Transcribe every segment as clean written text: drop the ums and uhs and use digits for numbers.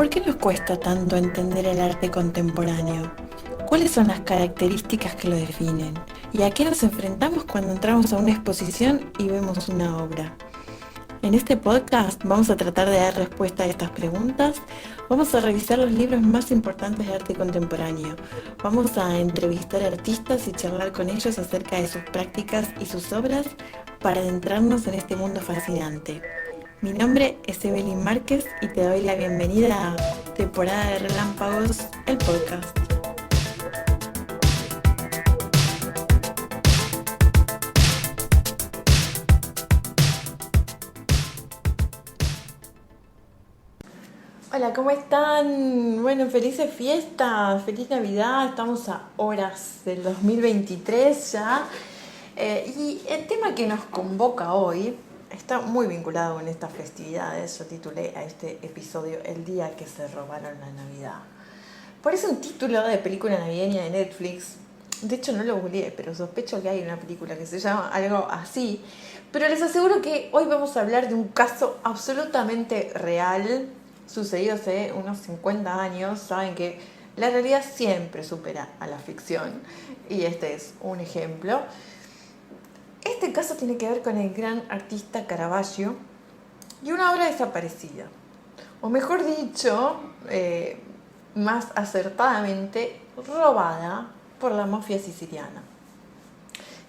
¿Por qué nos cuesta tanto entender el arte contemporáneo? ¿Cuáles son las características que lo definen? ¿Y a qué nos enfrentamos cuando entramos a una exposición y vemos una obra? En este podcast vamos a tratar de dar respuesta a estas preguntas. Vamos a revisar los libros más importantes de arte contemporáneo. Vamos a entrevistar artistas y charlar con ellos acerca de sus prácticas y sus obras para adentrarnos en este mundo fascinante. Mi nombre es Evelyn Márquez y te doy la bienvenida a Temporada de Relámpagos, el podcast. Hola, ¿cómo están? Bueno, felices fiestas, feliz Navidad, estamos a horas del 2023 ya. Y el tema que nos convoca hoy está muy vinculado con estas festividades. Yo titulé a este episodio El día que se robaron la Navidad. Parece un título de película navideña de Netflix. De hecho no lo googleé, pero sospecho que hay una película que se llama algo así. Pero les aseguro que hoy vamos a hablar de un caso absolutamente real, sucedido hace unos 50 años. Saben que la realidad siempre supera a la ficción. Y este es un ejemplo. Este caso tiene que ver con el gran artista Caravaggio y una obra desaparecida. O mejor dicho, más acertadamente, robada por la mafia siciliana.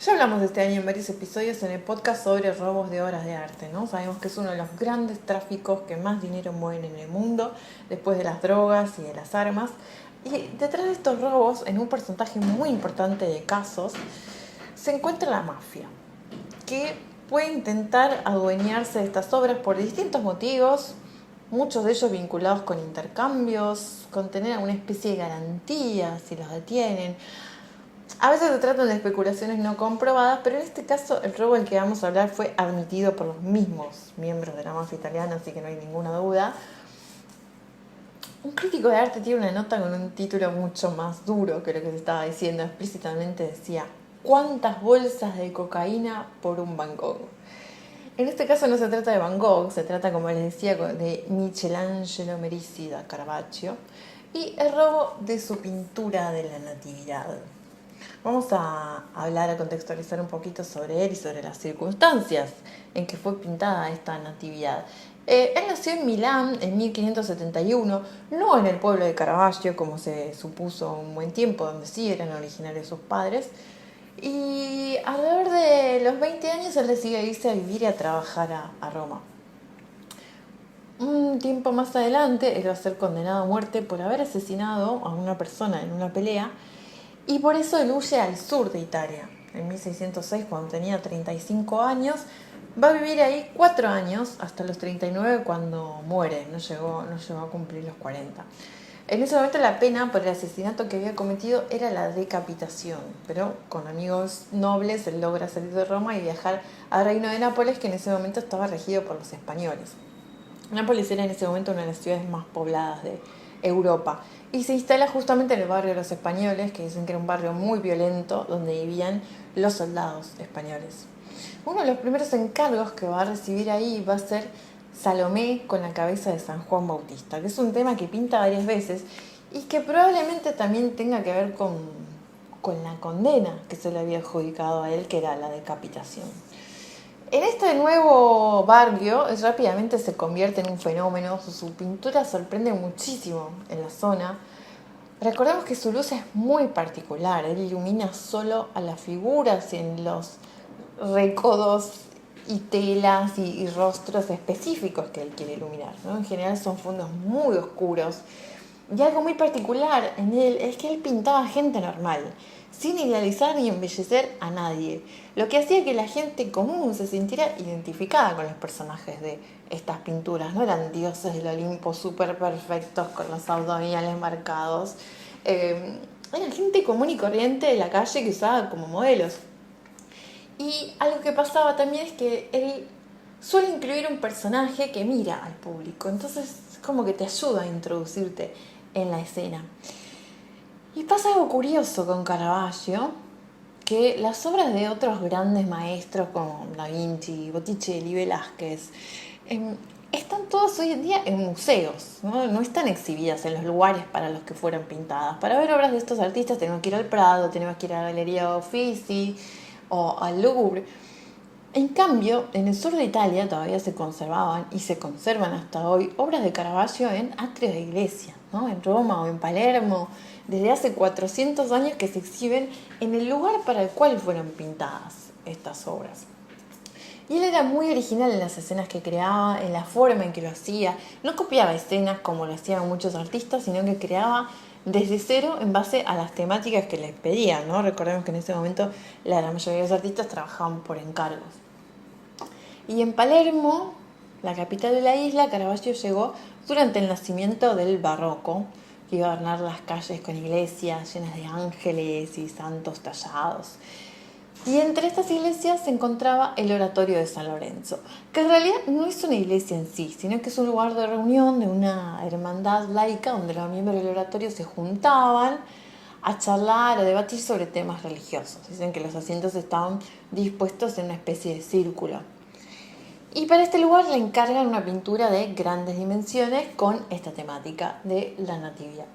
Ya hablamos de este año en varios episodios en el podcast sobre robos de obras de arte, ¿no? Sabemos que es uno de los grandes tráficos que más dinero mueven en el mundo, después de las drogas y de las armas. Y detrás de estos robos, en un porcentaje muy importante de casos, se encuentra la mafia, que puede intentar adueñarse de estas obras por distintos motivos, muchos de ellos vinculados con intercambios, con tener una especie de garantía si los detienen. A veces se tratan de especulaciones no comprobadas, pero en este caso el robo del que vamos a hablar fue admitido por los mismos miembros de la mafia italiana, así que no hay ninguna duda. Un crítico de arte tiene una nota con un título mucho más duro que lo que se estaba diciendo. Explícitamente decía: ¿cuántas bolsas de cocaína por un Van Gogh? En este caso no se trata de Van Gogh, se trata, como les decía, de Michelangelo Merisi da Caravaggio y el robo de su pintura de la Natividad. Vamos a hablar, a contextualizar un poquito sobre él y sobre las circunstancias en que fue pintada esta Natividad. Él nació en Milán en 1571, no en el pueblo de Caravaggio, como se supuso un buen tiempo, donde sí eran originarios sus padres. Y alrededor de los 20 años él decidió irse a vivir y a trabajar a Roma. Un tiempo más adelante él va a ser condenado a muerte por haber asesinado a una persona en una pelea, y por eso él huye al sur de Italia. En 1606, cuando tenía 35 años, va a vivir ahí 4 años, hasta los 39 cuando muere, no llegó a cumplir los 40. En ese momento la pena por el asesinato que había cometido era la decapitación, pero con amigos nobles él logra salir de Roma y viajar al reino de Nápoles, que en ese momento estaba regido por los españoles. Nápoles era en ese momento una de las ciudades más pobladas de Europa y se instala justamente en el barrio de los españoles, que dicen que era un barrio muy violento donde vivían los soldados españoles. Uno de los primeros encargos que va a recibir ahí va a ser Salomé con la cabeza de San Juan Bautista, que es un tema que pinta varias veces y que probablemente también tenga que ver con la condena que se le había adjudicado a él, que era la decapitación. En este nuevo barrio rápidamente se convierte en un fenómeno. Su pintura sorprende muchísimo en la zona. Recordemos que su luz es muy particular, él ilumina solo a las figuras y en los recodos y telas y rostros específicos que él quiere iluminar, ¿no? En general son fondos muy oscuros. Y algo muy particular en él es que él pintaba gente normal, sin idealizar ni embellecer a nadie, lo que hacía que la gente común se sintiera identificada con los personajes de estas pinturas. No eran dioses del Olimpo súper perfectos con los abdominales marcados, eran gente común y corriente de la calle que usaba como modelos. Y algo que pasaba también es que él suele incluir un personaje que mira al público, entonces como que te ayuda a introducirte en la escena. Y pasa algo curioso con Caravaggio, que las obras de otros grandes maestros como Da Vinci, Botticelli, Velázquez, están todas hoy en día en museos, ¿no? No están exhibidas en los lugares para los que fueron pintadas. Para ver obras de estos artistas tenemos que ir al Prado, tenemos que ir a la Galería Uffizi o al Louvre. En cambio, en el sur de Italia todavía se conservaban y se conservan hasta hoy obras de Caravaggio en atrios de iglesia, ¿no? En Roma o en Palermo, desde hace 400 años que se exhiben en el lugar para el cual fueron pintadas estas obras. Y él era muy original en las escenas que creaba, en la forma en que lo hacía. No copiaba escenas como lo hacían muchos artistas, sino que creaba desde cero en base a las temáticas que les pedían, ¿no? Recordemos que en ese momento la gran mayoría de los artistas trabajaban por encargos. Y en Palermo, la capital de la isla, Caravaggio llegó durante el nacimiento del barroco, que iba a adornar las calles con iglesias llenas de ángeles y santos tallados. Y entre estas iglesias se encontraba el oratorio de San Lorenzo, que en realidad no es una iglesia en sí, sino que es un lugar de reunión de una hermandad laica donde los miembros del oratorio se juntaban a charlar, a debatir sobre temas religiosos. Dicen que los asientos estaban dispuestos en una especie de círculo. Y para este lugar le encargan una pintura de grandes dimensiones con esta temática de la Natividad.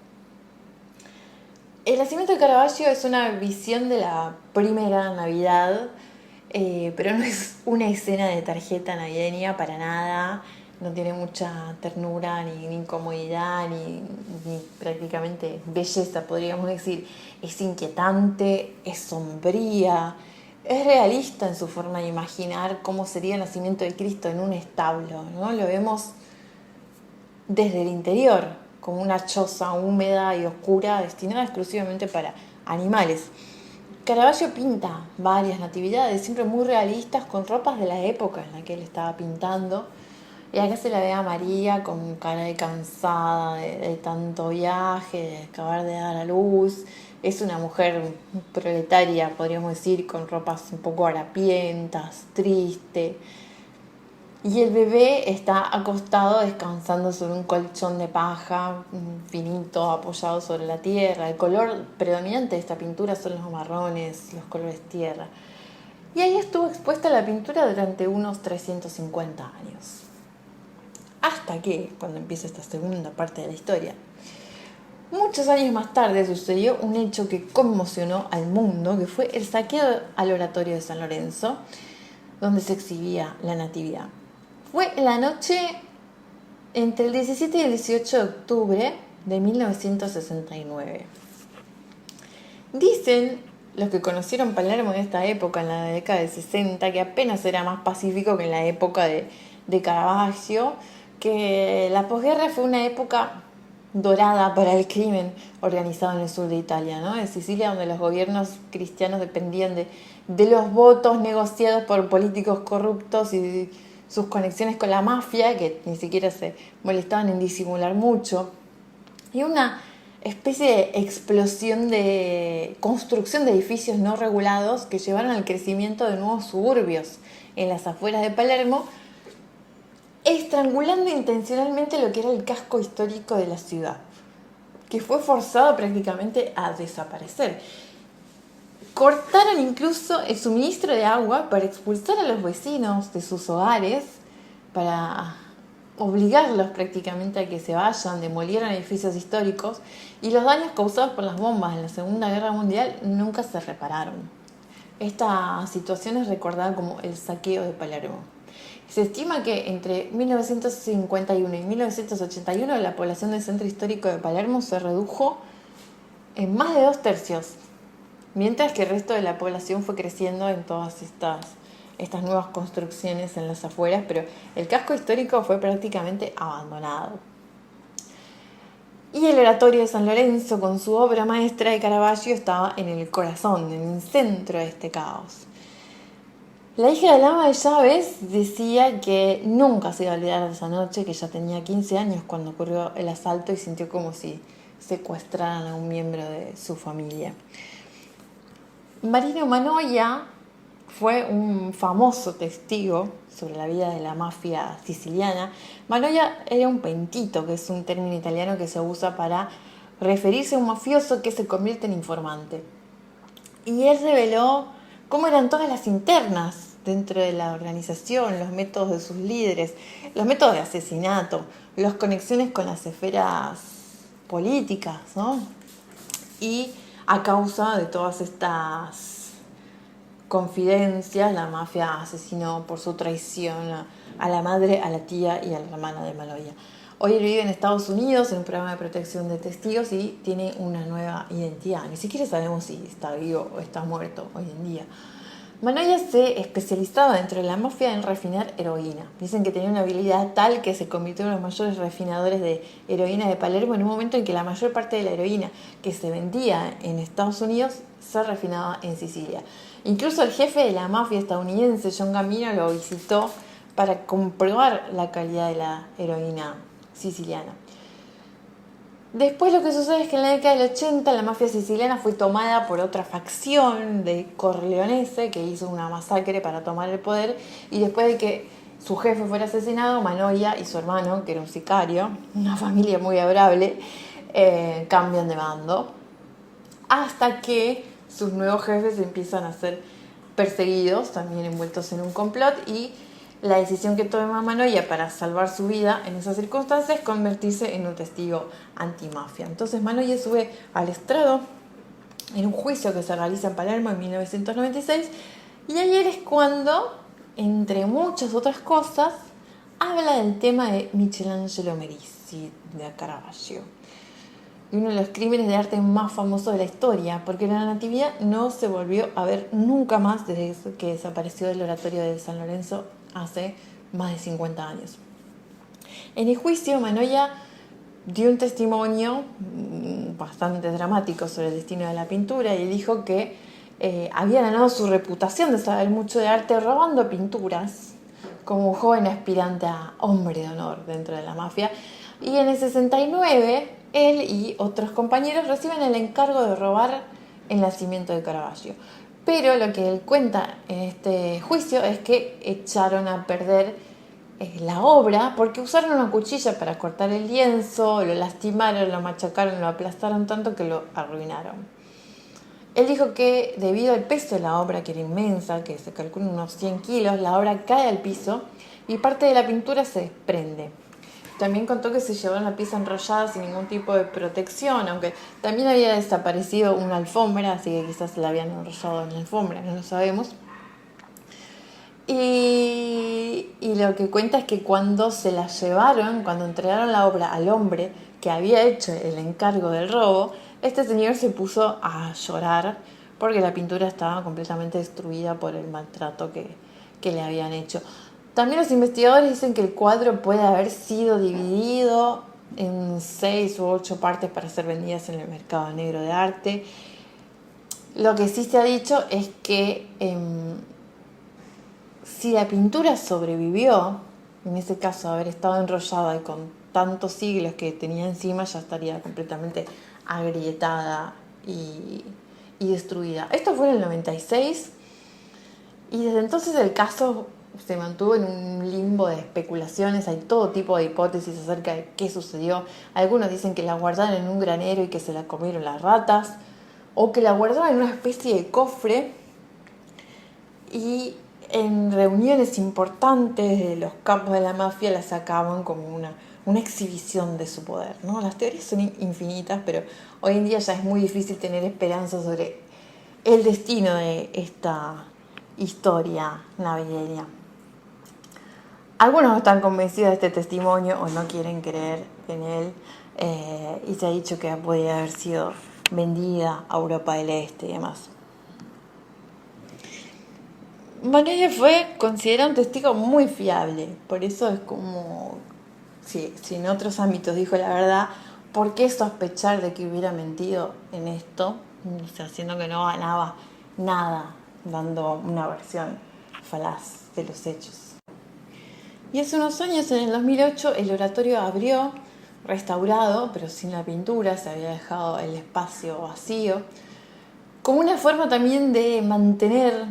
El nacimiento de Caravaggio es una visión de la primera Navidad, pero no es una escena de tarjeta navideña para nada. No tiene mucha ternura, ni incomodidad, ni prácticamente belleza, podríamos decir. Es inquietante, es sombría, es realista en su forma de imaginar cómo sería el nacimiento de Cristo en un establo, ¿no? Lo vemos desde el interior, como una choza húmeda y oscura destinada exclusivamente para animales. Caravaggio pinta varias natividades, siempre muy realistas, con ropas de la época en la que él estaba pintando. Y acá se la ve a María con cara de cansada de tanto viaje, de acabar de dar a luz. Es una mujer proletaria, podríamos decir, con ropas un poco harapientas, triste. Y el bebé está acostado descansando sobre un colchón de paja finito apoyado sobre la tierra. El color predominante de esta pintura son los marrones, los colores tierra. Y ahí estuvo expuesta la pintura durante unos 350 años. Hasta que, cuando empieza esta segunda parte de la historia, muchos años más tarde sucedió un hecho que conmocionó al mundo, que fue el saqueo al oratorio de San Lorenzo, donde se exhibía la Natividad. Fue la noche entre el 17 y el 18 de octubre de 1969. Dicen los que conocieron Palermo en esta época, en la década del 60, que apenas era más pacífico que en la época de Caravaggio, que la posguerra fue una época dorada para el crimen organizado en el sur de Italia, ¿no? En Sicilia, donde los gobiernos cristianos dependían de los votos negociados por políticos corruptos y sus conexiones con la mafia, que ni siquiera se molestaban en disimular mucho, y una especie de explosión de construcción de edificios no regulados que llevaron al crecimiento de nuevos suburbios en las afueras de Palermo, estrangulando intencionalmente lo que era el casco histórico de la ciudad, que fue forzado prácticamente a desaparecer. Cortaron incluso el suministro de agua para expulsar a los vecinos de sus hogares, para obligarlos prácticamente a que se vayan, demolieron edificios históricos, y los daños causados por las bombas en la Segunda Guerra Mundial nunca se repararon. Esta situación es recordada como el saqueo de Palermo. Se estima que entre 1951 y 1981 la población del centro histórico de Palermo se redujo en más de 2/3, mientras que el resto de la población fue creciendo en todas estas nuevas construcciones en las afueras, pero el casco histórico fue prácticamente abandonado. Y el oratorio de San Lorenzo, con su obra maestra de Caravaggio, estaba en el corazón, en el centro de este caos. La hija del ama de llaves decía que nunca se iba a olvidar de esa noche, que ya tenía 15 años cuando ocurrió el asalto y sintió como si secuestraran a un miembro de su familia. Marino Manoia fue un famoso testigo sobre la vida de la mafia siciliana. Manoia era un pentito, que es un término italiano que se usa para referirse a un mafioso que se convierte en informante. Y él reveló cómo eran todas las internas dentro de la organización, los métodos de sus líderes, los métodos de asesinato, las conexiones con las esferas políticas, ¿no? Y a causa de todas estas confidencias, la mafia asesinó por su traición a la madre, a la tía y a la hermana de Maloya. Hoy él vive en Estados Unidos en un programa de protección de testigos y tiene una nueva identidad. Ni siquiera sabemos si está vivo o está muerto hoy en día. Manoia se especializaba dentro de la mafia en refinar heroína. Dicen que tenía una habilidad tal que se convirtió en los mayores refinadores de heroína de Palermo en un momento en que la mayor parte de la heroína que se vendía en Estados Unidos se refinaba en Sicilia. Incluso el jefe de la mafia estadounidense, John Gambino, lo visitó para comprobar la calidad de la heroína siciliana. Después lo que sucede es que en la década del 80 la mafia siciliana fue tomada por otra facción de Corleonese que hizo una masacre para tomar el poder, y después de que su jefe fuera asesinado, Manoia y su hermano, que era un sicario, una familia muy adorable, cambian de bando hasta que sus nuevos jefes empiezan a ser perseguidos, también envueltos en un complot, y la decisión que toma Manoia para salvar su vida en esas circunstancias es convertirse en un testigo antimafia. Entonces Manoia sube al estrado en un juicio que se realiza en Palermo en 1996, y ayer es cuando, entre muchas otras cosas, habla del tema de Michelangelo Merisi, de Caravaggio, y uno de los crímenes de arte más famosos de la historia, porque la Natividad no se volvió a ver nunca más desde que desapareció del oratorio de San Lorenzo hace más de 50 años. En el juicio, Manoia dio un testimonio bastante dramático sobre el destino de la pintura y dijo que había ganado su reputación de saber mucho de arte robando pinturas como un joven aspirante a hombre de honor dentro de la mafia. Y en el 69, él y otros compañeros reciben el encargo de robar el nacimiento de Caravaggio. Pero lo que él cuenta en este juicio es que echaron a perder la obra porque usaron una cuchilla para cortar el lienzo, lo lastimaron, lo machacaron, lo aplastaron tanto que lo arruinaron. Él dijo que debido al peso de la obra, que era inmensa, que se calcula unos 100 kilos, la obra cae al piso y parte de la pintura se desprende. También contó que se llevaron la pieza enrollada sin ningún tipo de protección, aunque también había desaparecido una alfombra, así que quizás la habían enrollado en la alfombra, no lo sabemos. Y lo que cuenta es que cuando se la llevaron, cuando entregaron la obra al hombre que había hecho el encargo del robo, este señor se puso a llorar porque la pintura estaba completamente destruida por el maltrato que le habían hecho. También los investigadores dicen que el cuadro puede haber sido dividido en 6 u 8 partes para ser vendidas en el mercado negro de arte. Lo que sí se ha dicho es que si la pintura sobrevivió, en ese caso haber estado enrollada y con tantos siglos que tenía encima, ya estaría completamente agrietada y destruida. Esto fue en el 96 y desde entonces el caso se mantuvo en un limbo de especulaciones. Hay todo tipo de hipótesis acerca de qué sucedió. Algunos dicen que la guardaron en un granero y que se la comieron las ratas, o que la guardaron en una especie de cofre y en reuniones importantes de los campos de la mafia la sacaban como una exhibición de su poder, ¿no? Las teorías son infinitas, pero hoy en día ya es muy difícil tener esperanza sobre el destino de esta historia navideña. Algunos no están convencidos de este testimonio o no quieren creer en él, y se ha dicho que podría haber sido vendida a Europa del Este y demás. Manoia fue considerado un testigo muy fiable, por eso es como, si en otros ámbitos dijo la verdad, ¿por qué sospechar de que hubiera mentido en esto? O sea, siendo que no ganaba nada dando una versión falaz de los hechos. Y hace unos años, en el 2008, el oratorio abrió, restaurado, pero sin la pintura, se había dejado el espacio vacío, como una forma también de mantener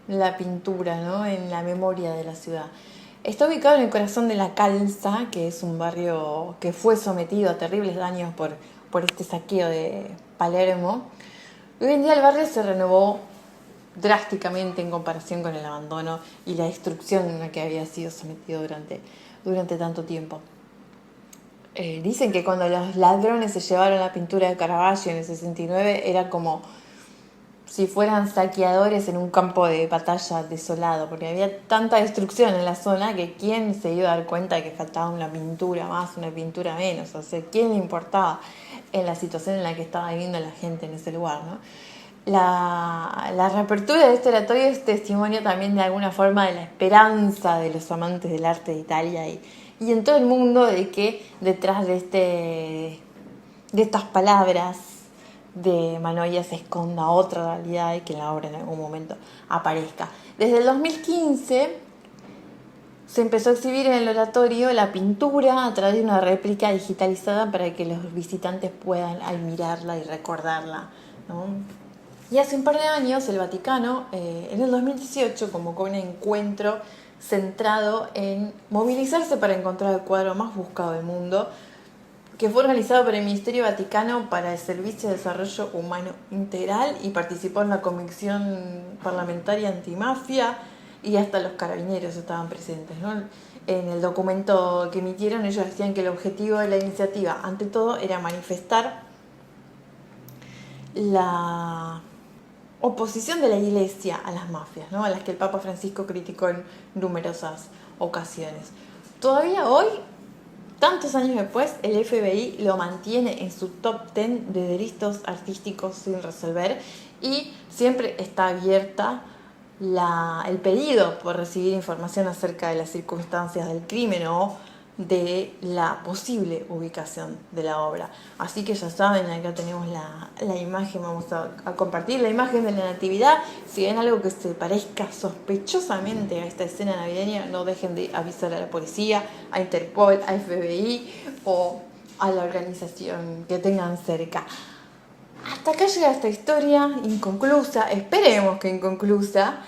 la pintura, ¿no?, en la memoria de la ciudad. Está ubicado en el corazón de La Calza, que es un barrio que fue sometido a terribles daños por este saqueo de Palermo. Hoy en día el barrio se renovó drásticamente en comparación con el abandono y la destrucción en la que había sido sometido durante tanto tiempo. Dicen que cuando los ladrones se llevaron la pintura de Caravaggio en el 69 era como si fueran saqueadores en un campo de batalla desolado, porque había tanta destrucción en la zona que quién se iba a dar cuenta de que faltaba una pintura más, una pintura menos, o sea, quién le importaba en la situación en la que estaba viviendo la gente en ese lugar, ¿no? La reapertura de este oratorio es testimonio también de alguna forma de la esperanza de los amantes del arte de Italia y en todo el mundo de que detrás de estas palabras de Manoia se esconda otra realidad y que la obra en algún momento aparezca. Desde el 2015 se empezó a exhibir en el oratorio la pintura a través de una réplica digitalizada para que los visitantes puedan admirarla y recordarla, ¿no? Y hace un par de años el Vaticano, en el 2018, convocó un encuentro centrado en movilizarse para encontrar el cuadro más buscado del mundo, que fue organizado por el Ministerio Vaticano para el Servicio de Desarrollo Humano Integral y participó en la Comisión Parlamentaria Antimafia y hasta los carabineros estaban presentes, ¿no? En el documento que emitieron ellos decían que el objetivo de la iniciativa, ante todo, era manifestar la oposición de la Iglesia a las mafias, ¿no? A las que el Papa Francisco criticó en numerosas ocasiones. Todavía hoy, tantos años después, el FBI lo mantiene en su top 10 de delitos artísticos sin resolver y siempre está abierta el pedido por recibir información acerca de las circunstancias del crimen o de la posible ubicación de la obra. Así que ya saben, acá tenemos la imagen, vamos a compartir la imagen de la Natividad. Si ven algo que se parezca sospechosamente a esta escena navideña, no dejen de avisar a la policía, a Interpol, a FBI o a la organización que tengan cerca. Hasta acá llega esta historia inconclusa, esperemos que inconclusa.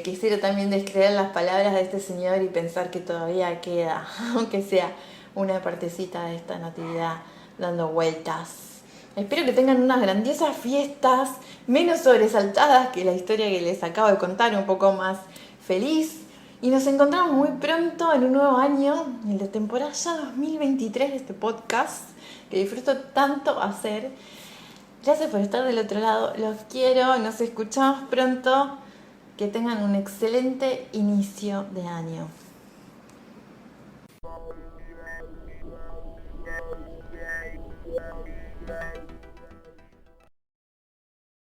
Quisiera también descreer las palabras de este señor y pensar que todavía queda, aunque sea una partecita de esta natividad dando vueltas. Espero que tengan unas grandiosas fiestas, menos sobresaltadas que la historia que les acabo de contar, un poco más feliz. Y nos encontramos muy pronto en un nuevo año, en la temporada ya 2023 de este podcast, que disfruto tanto hacer. Gracias por estar del otro lado, los quiero, nos escuchamos pronto. Que tengan un excelente inicio de año.